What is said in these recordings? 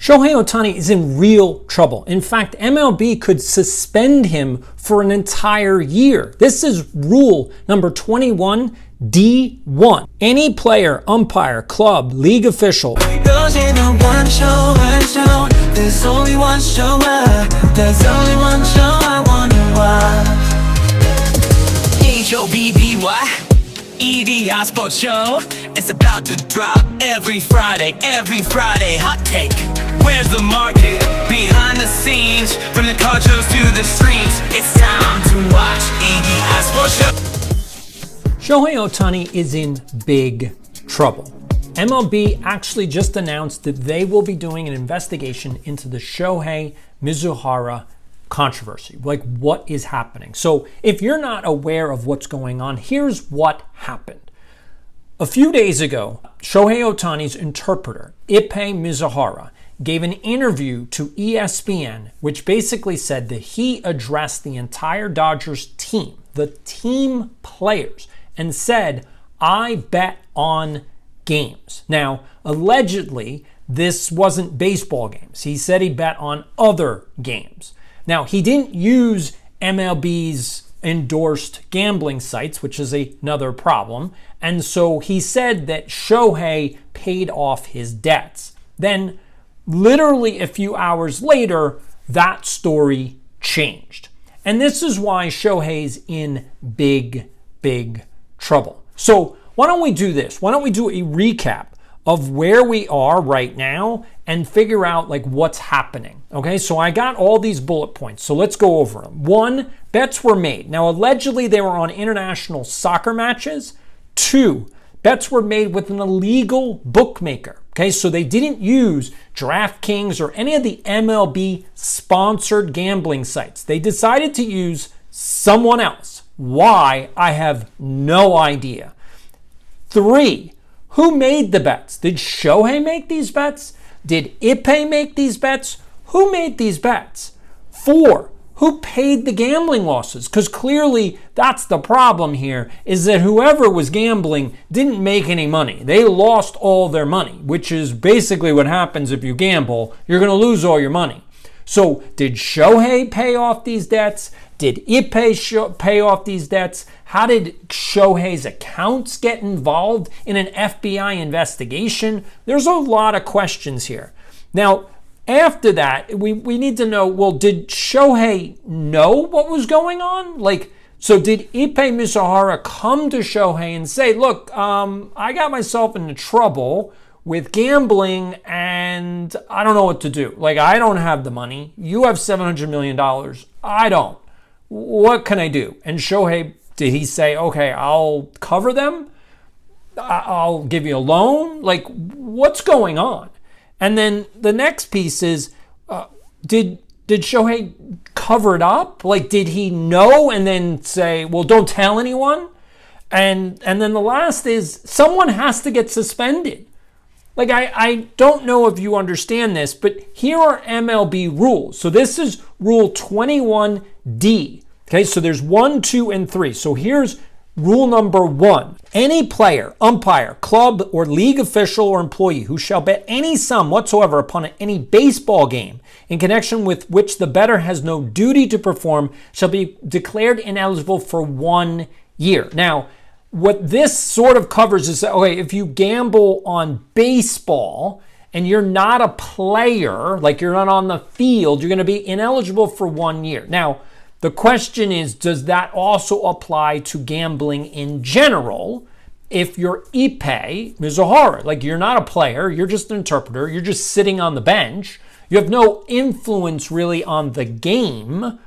Shohei Ohtani is in real trouble. In fact, MLB could suspend him for an entire year. This is rule number 21D1. Any player, umpire, club, league official. There's only one show I wanna watch. H-O-B-B-Y, EDI Sports Show. It's about to drop every Friday, hot take. Where's the market? Behind the scenes, from the cultures to the streets. It's time to watch EDI Sports Show. Shohei Ohtani is in big trouble. MLB actually just announced that they will be doing an investigation into the Ippei Mizuhara controversy. Like, what is happening? So if you're not aware of what's going on, here's what happened. A few days ago, Shohei Ohtani's interpreter, Ippei Mizuhara, gave an interview to ESPN, which basically said that he addressed the entire Dodgers team, the team players, and said, "I bet on games." Now, allegedly, this wasn't baseball games. He said he bet on other games. Now, he didn't use MLB's endorsed gambling sites, which is another problem. And so he said that Shohei paid off his debts. Then, literally a few hours later, that story changed. And this is why Shohei's in big trouble. So why don't we do this? Why don't we do a recap of where we are right now and figure out like what's happening. Okay, so I got all these bullet points. So let's go over them. 1, bets were made. Now, allegedly they were on international soccer matches. 2, bets were made with an illegal bookmaker. Okay, so they didn't use DraftKings or any of the MLB sponsored gambling sites. They decided to use someone else. Why? I have no idea. 3, who made the bets? Did Shohei make these bets? Did Ippei make these bets? Who made these bets? 4, who paid the gambling losses? Because clearly that's the problem here, is that whoever was gambling didn't make any money. They lost all their money, which is basically what happens if you gamble. You're going to lose all your money. So did Shohei pay off these debts? Did Ippei pay off these debts? How did Shohei's accounts get involved in an FBI investigation? There's a lot of questions here. Now, after that, we need to know, well, did Shohei know what was going on? So did Ippei Mizuhara come to Shohei and say, look, I got myself into trouble with gambling and I don't know what to do. I don't have the money. You have $700 million. I don't. What can I do? And Shohei, did he say, okay, I'll cover them? I'll give you a loan? What's going on? And then the next piece is, did Shohei cover it up? Did he know and then say, well, don't tell anyone? And then the last is, someone has to get suspended. I don't know if you understand this, but here are MLB rules. So this is rule 21D. Okay, so there's 1, 2, and 3. So here's rule number 1. Any player, umpire, club, or league official or employee who shall bet any sum whatsoever upon any baseball game in connection with which the bettor has no duty to perform shall be declared ineligible for 1 year. Now, what this sort of covers is, okay, if you gamble on baseball and you're not a player, you're not on the field, you're going to be ineligible for 1 year. Now, the question is, does that also apply to gambling in general? If you're Ippei Mizuhara, you're not a player, you're just an interpreter, you're just sitting on the bench, you have no influence really on the game.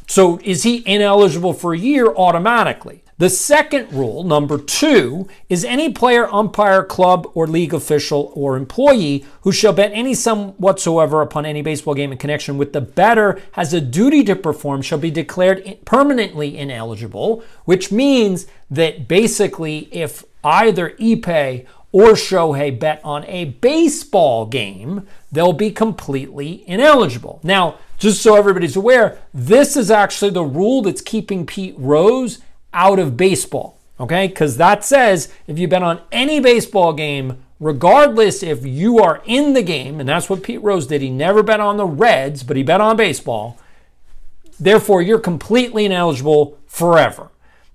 So is he ineligible for a year automatically? The second rule, number 2, is any player, umpire, club, or league official or employee who shall bet any sum whatsoever upon any baseball game in connection with the bettor has a duty to perform shall be declared permanently ineligible, which means that basically if either Ippei or Shohei bet on a baseball game, they'll be completely ineligible. Now, just so everybody's aware, this is actually the rule that's keeping Pete Rose out of baseball, okay? Because that says if you bet on any baseball game, regardless if you are in the game, and that's what Pete Rose did. He never bet on the Reds, but he bet on baseball. Therefore, you're completely ineligible forever.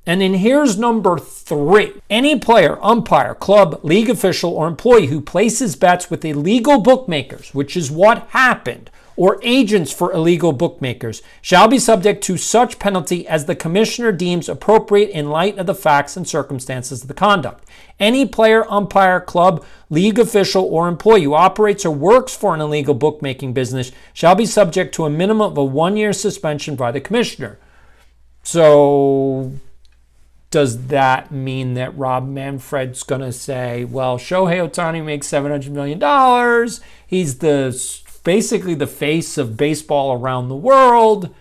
And then here's number 3. Any player, umpire, club, league official, or employee who places bets with illegal bookmakers, which is what happened, or agents for illegal bookmakers, shall be subject to such penalty as the commissioner deems appropriate in light of the facts and circumstances of the conduct. Any player, umpire, club, league official, or employee who operates or works for an illegal bookmaking business shall be subject to a minimum of a 1-year suspension by the commissioner. So does that mean that Rob Manfred's going to say, well, Shohei Ohtani makes $700 million. He's basically the face of baseball around the world.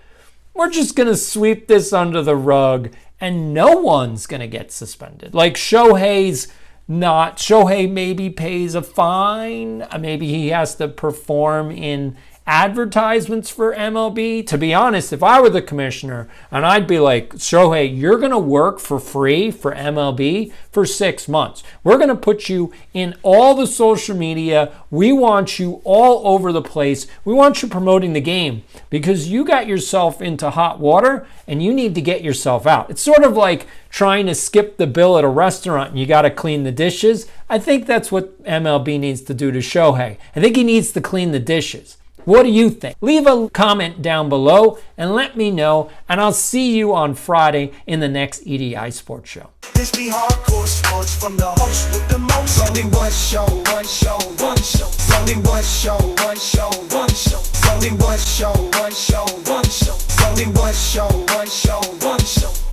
We're just going to sweep this under the rug and no one's going to get suspended. Like Shohei maybe pays a fine. Maybe he has to perform in advertisements for MLB. To be honest, if I were the commissioner, and I'd be like, Shohei, you're going to work for free for MLB for 6 months. We're going to put you in all the social media. We want you all over the place. We want you promoting the game because you got yourself into hot water and you need to get yourself out. It's sort of like trying to skip the bill at a restaurant and you got to clean the dishes. I think that's what MLB needs to do to Shohei. I think he needs to clean the dishes. What do you think? Leave a comment down below and let me know, and I'll see you on Friday in the next EDI Sports Show. This be hardcore sports from the host with the most. Only one show, one show, one show. Only one show, one show, one show. Only one show, one show, one show. Only one show, one show, one show.